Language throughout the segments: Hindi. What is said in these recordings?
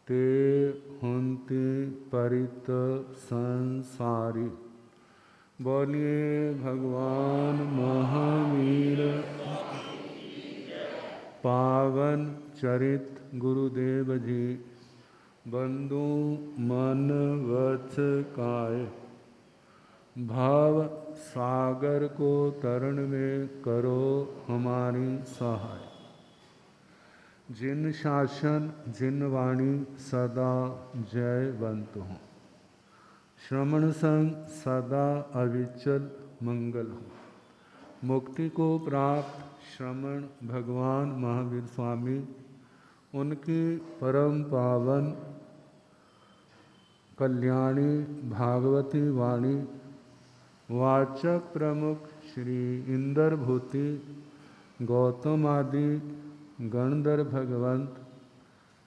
ते हुंति परित संसारी। बोलिए भगवान महावीर पावन चरित गुरुदेव जी। बंधु मन वत्स काय, भाव सागर को तरण में करो हमारी सहाय। जिन शासन जिन वाणी सदा जयवंत हो, श्रवण संग सदा अविचल मंगल हो। मुक्ति को प्राप्त श्रमण भगवान महावीर स्वामी, उनकी परम पावन कल्याणी भागवती वाणी वाचक प्रमुख श्री इंद्रभूति गौतम आदि गणधर भगवंत,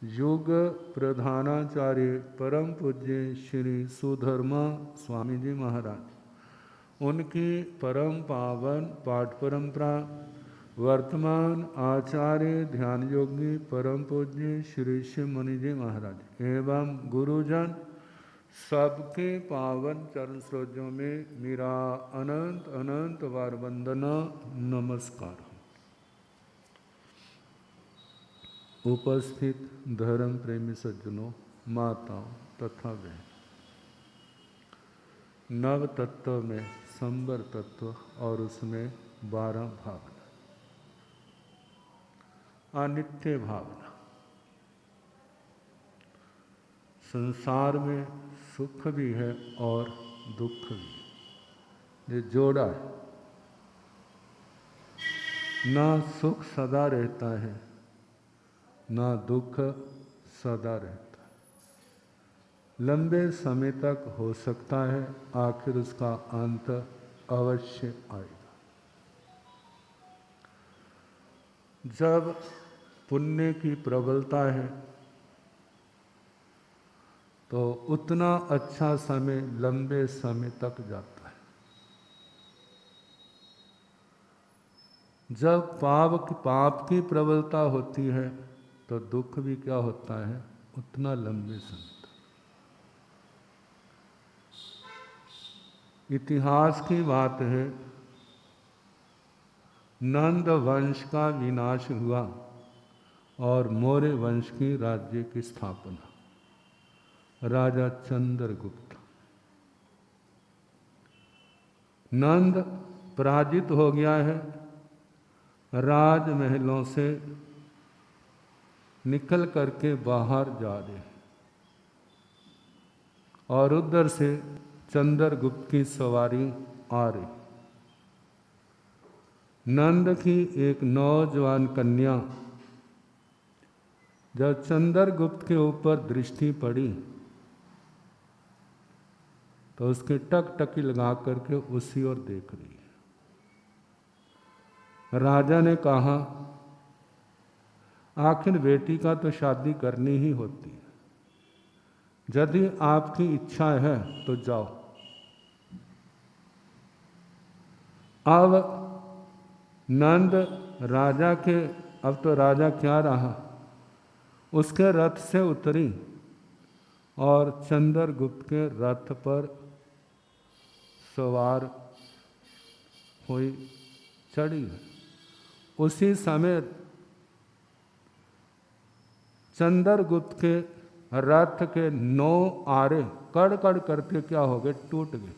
युग प्रधानाचार्य परम पूज्य श्री सुधर्मा स्वामी जी महाराज, उनकी परम पावन पाठ परंपरा वर्तमान आचार्य ध्यान योगी परम पूज्य श्री शिव मुनि जी महाराज एवं गुरुजन सबके पावन चरण सरोजों में मेरा अनंत अनंत बार वंदना नमस्कार। उपस्थित धर्म प्रेमी सज्जनों, माताओं तथा बहन, नव तत्व में संबर तत्व और उसमें 12 भावना, अनित्य भावना। संसार में सुख भी है और दुख भी, ये जोड़ा है। ना सुख सदा रहता है, ना दुख सदा रहता है। लंबे समय तक हो सकता है, आखिर उसका अंत अवश्य आएगा। जब पुण्य की प्रबलता है तो उतना अच्छा समय लंबे समय तक जाता है। जब पाप की प्रबलता होती है तो दुख भी क्या होता है, उतना लंबे समय तक। इतिहास की बात है, नंद वंश का विनाश हुआ और मौर्य वंश की राज्य की स्थापना। राजा चंद्रगुप्त, नंद पराजित हो गया है, राजमहलों से निकल करके बाहर जा रहे हैं और उधर से चंद्रगुप्त की सवारी आ रही। नंद की एक नौजवान कन्या जब चंद्रगुप्त के ऊपर दृष्टि पड़ी तो उसके टकटकी लगा करके उसी ओर देख रही है। राजा ने कहा, आखिर बेटी का तो शादी करनी ही होती है, यदि आपकी इच्छा है तो जाओ। अब नंद राजा के, अब तो राजा क्या रहा, उसके रथ से उतरी और चंद्रगुप्त के रथ पर सवार हुई, चढ़ी। उसी समय चंद्रगुप्त के रथ के 9 आरे कड़ कड़ करके क्या हो गए, टूट गए।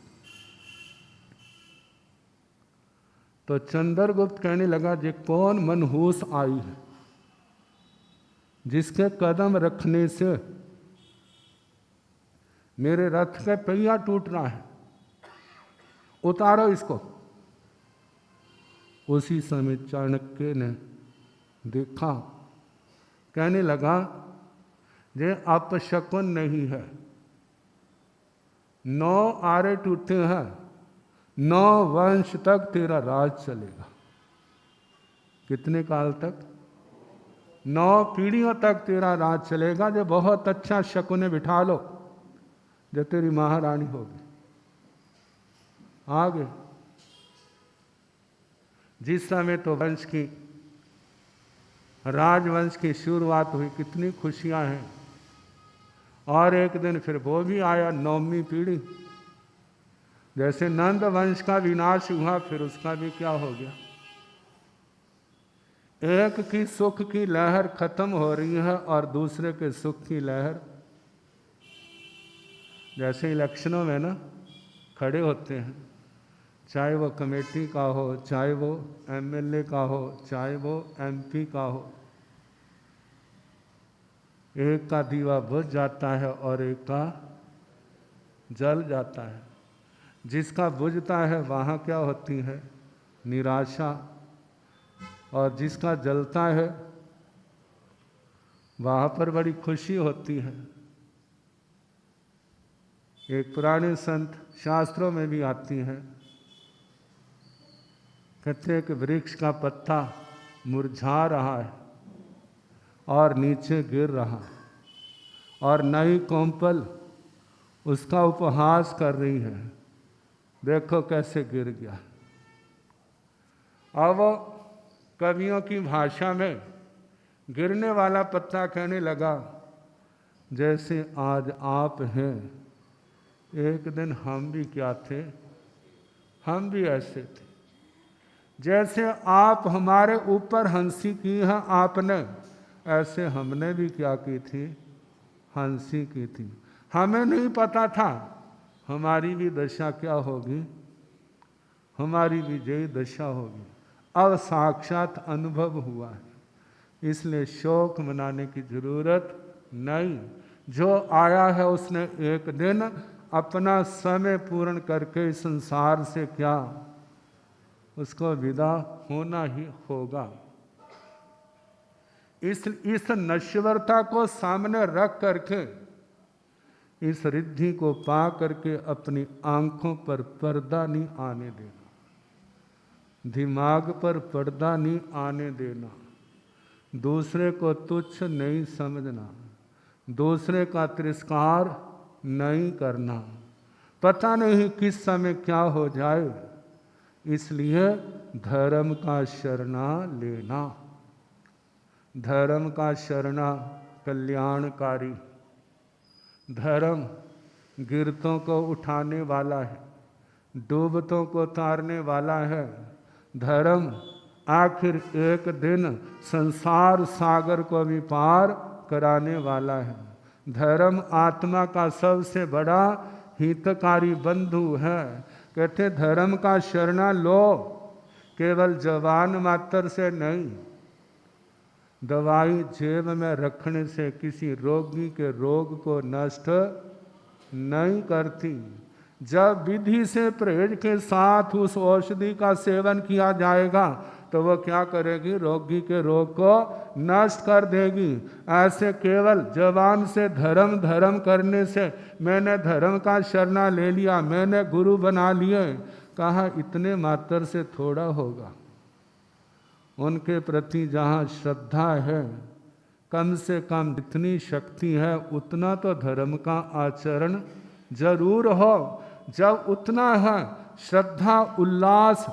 तो चंद्रगुप्त कहने लगा, ये कौन मनहूस आई है जिसके कदम रखने से मेरे रथ का पहिया टूट रहा है, उतारो इसको। उसी समय चाणक्य ने देखा, कहने लगा, ये अपशकुन नहीं है, 9 आरे टूटे हैं, 9 वंश तक तेरा राज चलेगा। कितने काल तक? 9 पीढ़ियों तक तेरा राज चलेगा। जो बहुत अच्छा शकुन बिठा लो, जो तेरी महारानी होगी। आगे जिस समय तो वंश की, राजवंश की शुरुआत हुई, कितनी खुशियां हैं। और एक दिन फिर वो भी आया, 9वीं पीढ़ी। जैसे नंद वंश का विनाश हुआ, फिर उसका भी क्या हो गया। एक की सुख की लहर खत्म हो रही है और दूसरे के सुख की लहर, जैसे इलेक्शनों में ना खड़े होते हैं, चाहे वो कमेटी का हो, चाहे वो एमएलए का हो, चाहे वो एमपी का हो, एक का दीवा बुझ जाता है और एक का जल जाता है। जिसका बुझता है वहाँ क्या होती है, निराशा, और जिसका जलता है वहाँ पर बड़ी खुशी होती है। एक पुराने संत शास्त्रों में भी आती है, कहते हैं कि वृक्ष का पत्ता मुरझा रहा है और नीचे गिर रहा है, और नई कोमपल उसका उपहास कर रही है, देखो कैसे गिर गया। अब कवियों की भाषा में गिरने वाला पत्ता कहने लगा, जैसे आज आप हैं, एक दिन हम भी क्या थे, हम भी ऐसे थे। जैसे आप हमारे ऊपर हंसी की है आपने, ऐसे हमने भी क्या की थी, हंसी की थी। हमें नहीं पता था हमारी भी दशा क्या होगी, हमारी भी यही दशा होगी। अब साक्षात अनुभव हुआ है, इसलिए शोक मनाने की जरूरत नहीं। जो आया है उसने एक दिन अपना समय पूर्ण करके इस संसार से क्या, उसको विदा होना ही होगा। इस नश्वरता को सामने रख करके, इस रिद्धि को पा करके अपनी आंखों पर पर्दा नहीं आने देना, दिमाग पर पर्दा नहीं आने देना, दूसरे को तुच्छ नहीं समझना, दूसरे का तिरस्कार नहीं करना। पता नहीं किस समय क्या हो जाए, इसलिए धर्म का शरणा लेना। धर्म का शरणा कल्याणकारी। धर्म गिरतों को उठाने वाला है, डूबतों को तारने वाला है। धर्म आखिर एक दिन संसार सागर को भी पार कराने वाला है। धर्म आत्मा का सबसे बड़ा हितकारी बंधु है। कहते धर्म का शरणा लो, केवल जवान मात्र से नहीं। दवाई जेब में रखने से किसी रोगी के रोग को नष्ट नहीं करती। जब विधि से परहेज के साथ उस औषधि का सेवन किया जाएगा तो वह क्या करेगी, रोगी के रोग को नष्ट कर देगी। ऐसे केवल जवान से धर्म धर्म करने से, मैंने धर्म का शरणा ले लिया, मैंने गुरु बना लिए, कहा इतने मात्र से थोड़ा होगा। उनके प्रति जहाँ श्रद्धा है, कम से कम जितनी शक्ति है उतना तो धर्म का आचरण जरूर हो। जब उतना है श्रद्धा उल्लास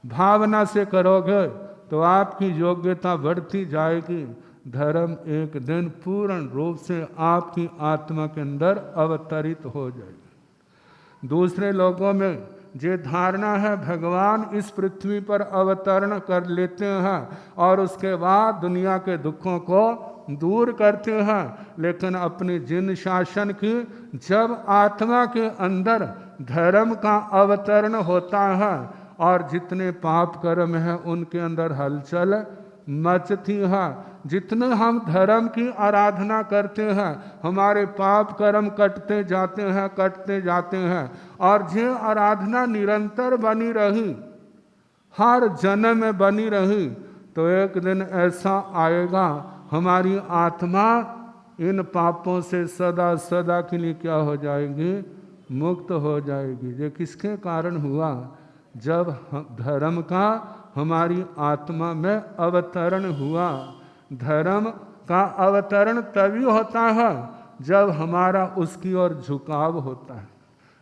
भावना से करोगे तो आपकी योग्यता बढ़ती जाएगी। धर्म एक दिन पूर्ण रूप से आपकी आत्मा के अंदर अवतरित हो जाएगी। दूसरे लोगों में जे धारणा है भगवान इस पृथ्वी पर अवतरण कर लेते हैं और उसके बाद दुनिया के दुखों को दूर करते हैं, लेकिन अपनी जिन शासन की जब आत्मा के अंदर धर्म का अवतरण होता है और जितने पाप कर्म हैं उनके अंदर हलचल मचती है। जितने हम धर्म की आराधना करते हैं हमारे पाप कर्म कटते जाते हैं और जो आराधना निरंतर बनी रही, हर जन्म में बनी रही, तो एक दिन ऐसा आएगा हमारी आत्मा इन पापों से सदा सदा के लिए क्या हो जाएगी, मुक्त हो जाएगी। ये किसके कारण हुआ, जब धर्म का हमारी आत्मा में अवतरण हुआ। धर्म का अवतरण तभी होता है जब हमारा उसकी ओर झुकाव होता है,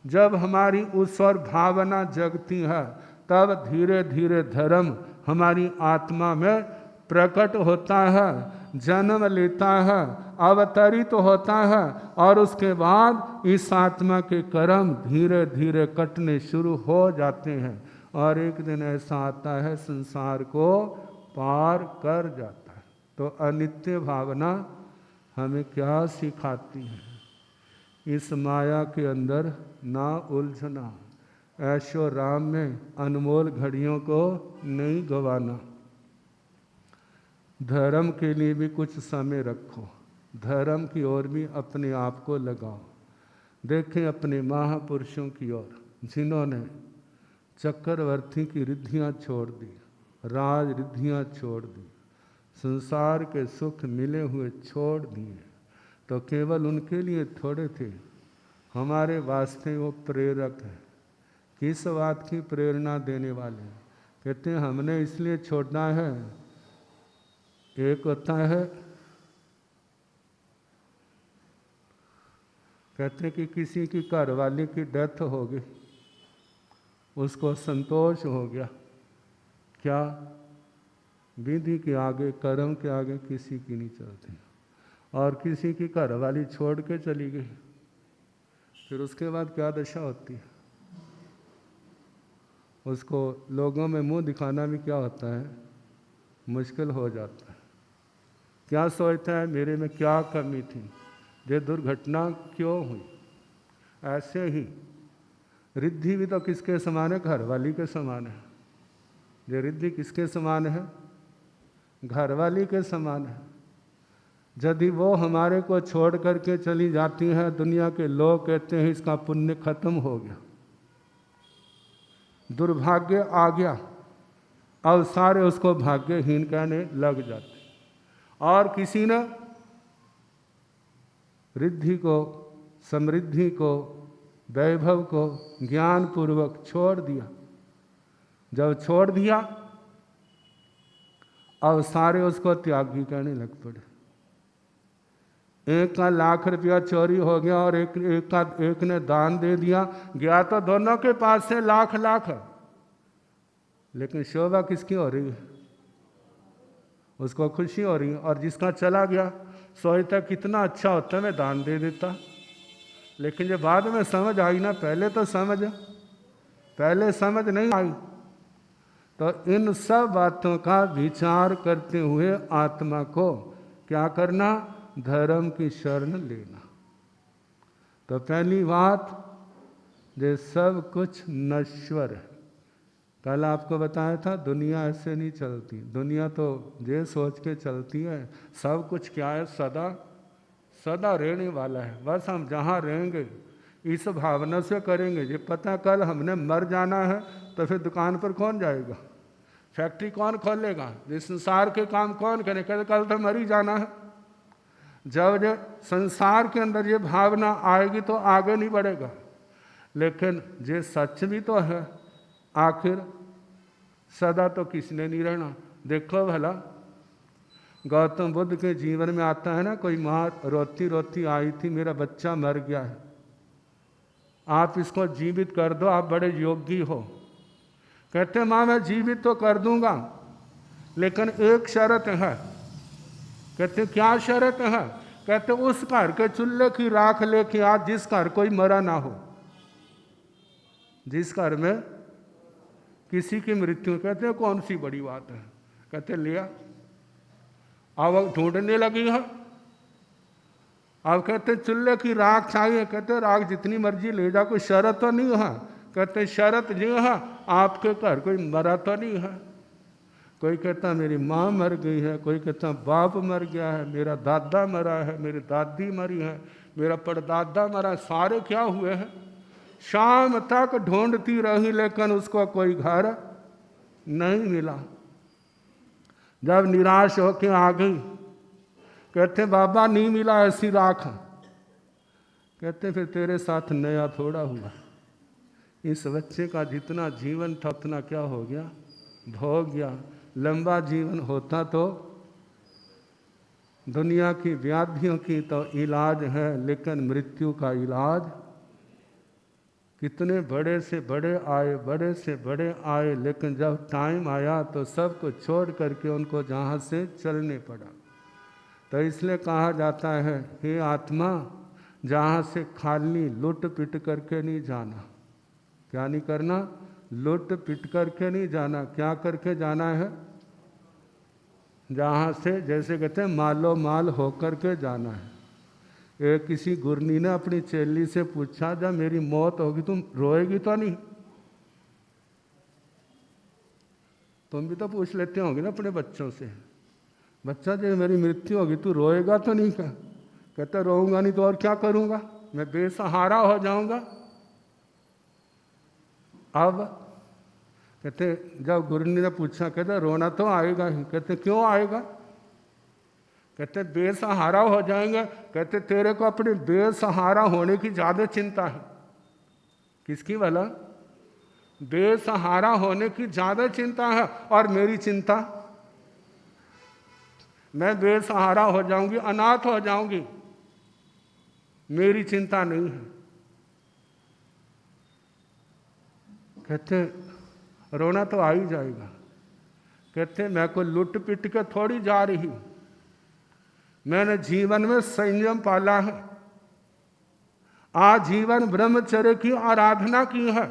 जब हमारी उस ओर भावना जगती है, तब धीरे धीरे धर्म हमारी आत्मा में प्रकट होता है। जन्म लेता है, अवतरित होता है, और उसके बाद इस आत्मा के कर्म धीरे धीरे कटने शुरू हो जाते हैं, और एक दिन ऐसा आता है संसार को पार कर जाता है। तो अनित्य भावना हमें क्या सिखाती है? इस माया के अंदर ना उलझना, ऐशो राम में अनमोल घड़ियों को नहीं गंवाना। धर्म के लिए भी कुछ समय रखो, धर्म की ओर भी अपने आप को लगाओ। देखें अपने महापुरुषों की ओर, जिन्होंने चक्रवर्ती की रिद्धियाँ छोड़ दी, राज रिद्धियाँ छोड़ दी, संसार के सुख मिले हुए छोड़ दिए, तो केवल उनके लिए थोड़े थे, हमारे वास्ते वो प्रेरक है। किस बात की प्रेरणा देने वाले हैं? कहते हैं हमने इसलिए छोड़ना है। एक होता है, कहते हैं कि किसी की घरवाली की डेथ हो गई, उसको संतोष हो गया, क्या विधि के आगे, कर्म के आगे किसी की नहीं चलती। और किसी की घरवाली छोड़ के चली गई, फिर उसके बाद क्या दशा होती है? उसको लोगों में मुंह दिखाना भी क्या होता है, मुश्किल हो जाता है। क्या सोचता है मेरे में क्या कमी थी, ये दुर्घटना क्यों हुई? ऐसे ही रिद्धि भी तो किसके समान है? घरवाली के समान है। ये रिद्धि किसके समान है? घरवाली के समान है। यदि वो हमारे को छोड़ करके चली जाती है, दुनिया के लोग कहते हैं इसका पुण्य खत्म हो गया, दुर्भाग्य आ गया, अब सारे उसको भाग्यहीन कहने लग जाते। और किसी ने रिद्धि को, समृद्धि को, वैभव को ज्ञान पूर्वक छोड़ दिया। जब छोड़ दिया, अब सारे उसको त्यागी कहने लग पड़े। एक का लाख रुपया चोरी हो गया और एक ने दान दे दिया, गया तो दोनों के पास से लाख लाख, लेकिन शोभा किसकी हो रही है? उसको खुशी हो रही है। और जिसका चला गया सोचता कितना अच्छा होता मैं दान दे देता, लेकिन जब बाद में समझ आई ना, पहले तो पहले समझ नहीं आई। तो इन सब बातों का विचार करते हुए आत्मा को क्या करना? धर्म की शरण लेना। तो पहली बात, ये सब कुछ नश्वर है। कल आपको बताया था दुनिया ऐसे नहीं चलती। दुनिया तो ये सोच के चलती है सब कुछ क्या है, सदा सदा रहने वाला है, बस हम जहाँ रहेंगे इस भावना से करेंगे। ये पता कल हमने मर जाना है तो फिर दुकान पर कौन जाएगा, फैक्ट्री कौन खोलेगा, ये संसार के काम कौन करेगा? कल तो मर ही जाना है। जब ये संसार के अंदर ये भावना आएगी तो आगे नहीं बढ़ेगा। लेकिन ये सच भी तो है, आखिर सदा तो किसने नहीं रहना। देखो भला, गौतम बुद्ध के जीवन में आता है ना, कोई माँ रोती रोती आई थी, मेरा बच्चा मर गया है, आप इसको जीवित कर दो, आप बड़े योगी हो। कहते माँ मैं जीवित तो कर दूंगा, लेकिन एक शर्त है। कहते क्या शर्त है? कहते उस घर के चूल्हे की राख लेके आ जिस घर कोई मरा ना हो, जिस घर में किसी की मृत्यु। कहते कौन सी बड़ी बात है? कहते लिया। अब ढूंढने लगी है। अब कहते चूल्हे की राख चाहिए। कहते राख जितनी मर्जी ले जा, कोई शर्त तो नहीं है। कहते शर्त जो है आपके घर कोई मरा तो नहीं है। कोई कहता मेरी माँ मर गई है, कोई कहता बाप मर गया है, मेरा दादा मरा है, मेरी दादी मरी है, मेरा परदादा मरा। सारे क्या हुए हैं? शाम तक ढूंढती रही, लेकिन उसको कोई घर नहीं मिला। जब निराश होके आ गई, कहते बाबा नहीं मिला ऐसी राख। कहते फिर तेरे साथ नया थोड़ा हुआ, इस बच्चे का जितना जीवन था उतना क्या हो गया, भोग गया। लंबा जीवन होता तो दुनिया की व्याधियों की तो इलाज है, लेकिन मृत्यु का इलाज कितने बड़े से बड़े आए, बड़े से बड़े आए, लेकिन जब टाइम आया तो सब कुछ छोड़ करके उनको जहाँ से चलने पड़ा। तो इसलिए कहा जाता है, हे आत्मा, जहाँ से खाली लुट पिट करके नहीं जाना। क्या नहीं करना? लुट पिट करके नहीं जाना। क्या करके जाना है? जहाँ से, जैसे कहते हैं, मालो माल होकर के जाना है। एक किसी गुरनी ने अपनी चेली से पूछा, जब मेरी मौत होगी तुम रोएगी तो नहीं? तुम भी तो पूछ लेते होंगे ना अपने बच्चों से, बच्चा जब मेरी मृत्यु होगी तू रोएगा तो नहीं? क्या कहता, रोऊंगा नहीं तो और क्या करूंगा, मैं बेसहारा हो जाऊंगा। अब कहते, जब गुरनी ने पूछा, कहते रोना तो आएगा ही। कहते क्यों आएगा? कहते बेसहारा हो जाएंगे। कहते तेरे को अपने बेसहारा होने की ज्यादा चिंता है। किसकी भला? बेसहारा होने की ज्यादा चिंता है। और मेरी चिंता, मैं बेसहारा हो जाऊंगी, अनाथ हो जाऊंगी, मेरी चिंता नहीं है। कहते रोना तो आ ही जाएगा। कहते मैं को लुट पिट के थोड़ी जा रही, मैंने जीवन में संयम पाला है, आजीवन ब्रह्मचर्य की आराधना की है,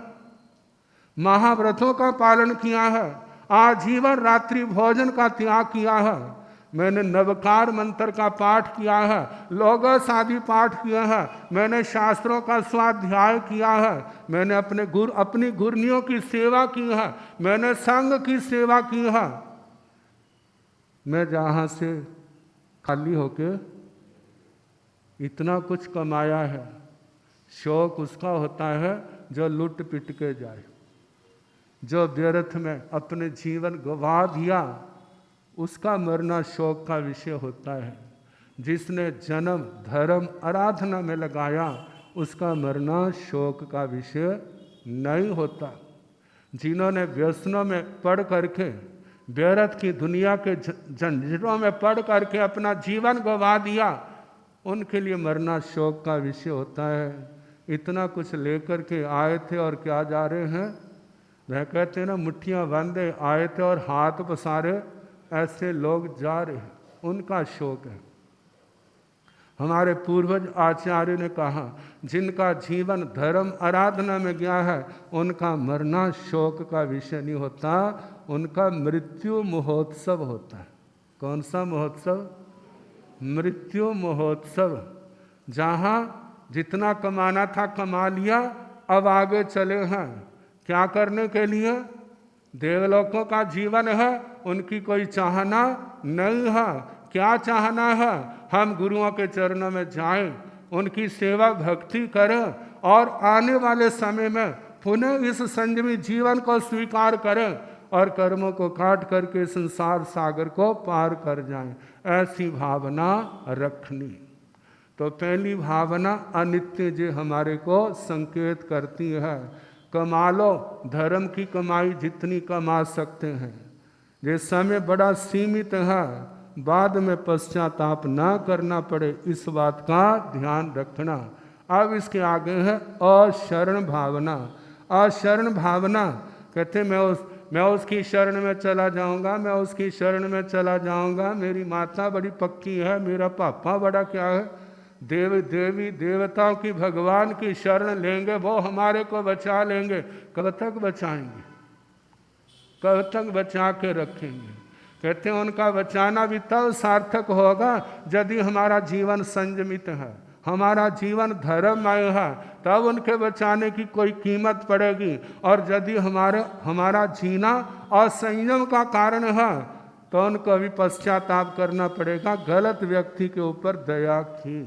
महाव्रतों का पालन किया है, आजीवन रात्रि भोजन का त्याग किया है, मैंने नवकार मंत्र का पाठ किया है, लोगस आदि पाठ किया है, मैंने शास्त्रों का स्वाध्याय किया है, मैंने अपनी गुरनियों की सेवा की है, मैंने संघ की सेवा की है। मैं जहाँ से खाली होके इतना कुछ कमाया है, शौक उसका होता है जो लुट पिट के जाए, जो व्यर्थ में अपने जीवन गवा दिया, उसका मरना शोक का विषय होता है। जिसने जन्म धर्म आराधना में लगाया, उसका मरना शोक का विषय नहीं होता। जिन्होंने व्यसनों में पड़ करके, व्यर्थ की दुनिया के झंझटों में पड़ करके अपना जीवन गवा दिया, उनके लिए मरना शोक का विषय होता है। इतना कुछ लेकर के आए थे और क्या जा रहे हैं? वह कहते हैं ना, मुट्ठियाँ बांधे आए थे और हाथ पसारे, ऐसे लोग जा रहे हैं, उनका शोक है। हमारे पूर्वज आचार्य ने कहा, जिनका जीवन धर्म आराधना में गया है, उनका मरना शोक का विषय नहीं होता, उनका मृत्यु महोत्सव होता है। कौन सा महोत्सव? मृत्यु महोत्सव। जहाँ जितना कमाना था कमा लिया, अब आगे चले हैं। क्या करने के लिए? देवलोकों का जीवन है, उनकी कोई चाहना नहीं है। क्या चाहना है? हम गुरुओं के चरणों में जाएं, उनकी सेवा भक्ति करें और आने वाले समय में पुनः इस संजीवी जीवन को स्वीकार करें और कर्मों को काट करके संसार सागर को पार कर जाएं। ऐसी भावना रखनी। तो पहली भावना अनित्य जी हमारे को संकेत करती है। कमा लो, धर्म की कमाई जितनी कमा सकते हैं, ये समय बड़ा सीमित है, बाद में पश्चाताप ना करना पड़े, इस बात का ध्यान रखना। अब इसके आगे है अशरण भावना। अशरण भावना कहते मैं उसकी शरण में चला जाऊंगा, मैं उसकी शरण में चला जाऊंगा, मेरी माता बड़ी पक्की है, मेरा पापा बड़ा क्या है, देवी देवताओं की भगवान की शरण लेंगे, वो हमारे को बचा लेंगे। कब तक बचाएंगे? कब तक बचा के रखेंगे? कहते हैं उनका बचाना भी तब सार्थक होगा यदि हमारा जीवन संयमित है, हमारा जीवन धर्ममय है, तब उनके बचाने की कोई कीमत पड़ेगी। और यदि हमारा जीना असंयम का कारण है, तो उनको भी पश्चाताप करना पड़ेगा, गलत व्यक्ति के ऊपर दया की।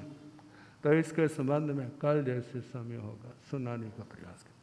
तो इसके संबंध में कल जैसे समय होगा सुनाने का प्रयास करें।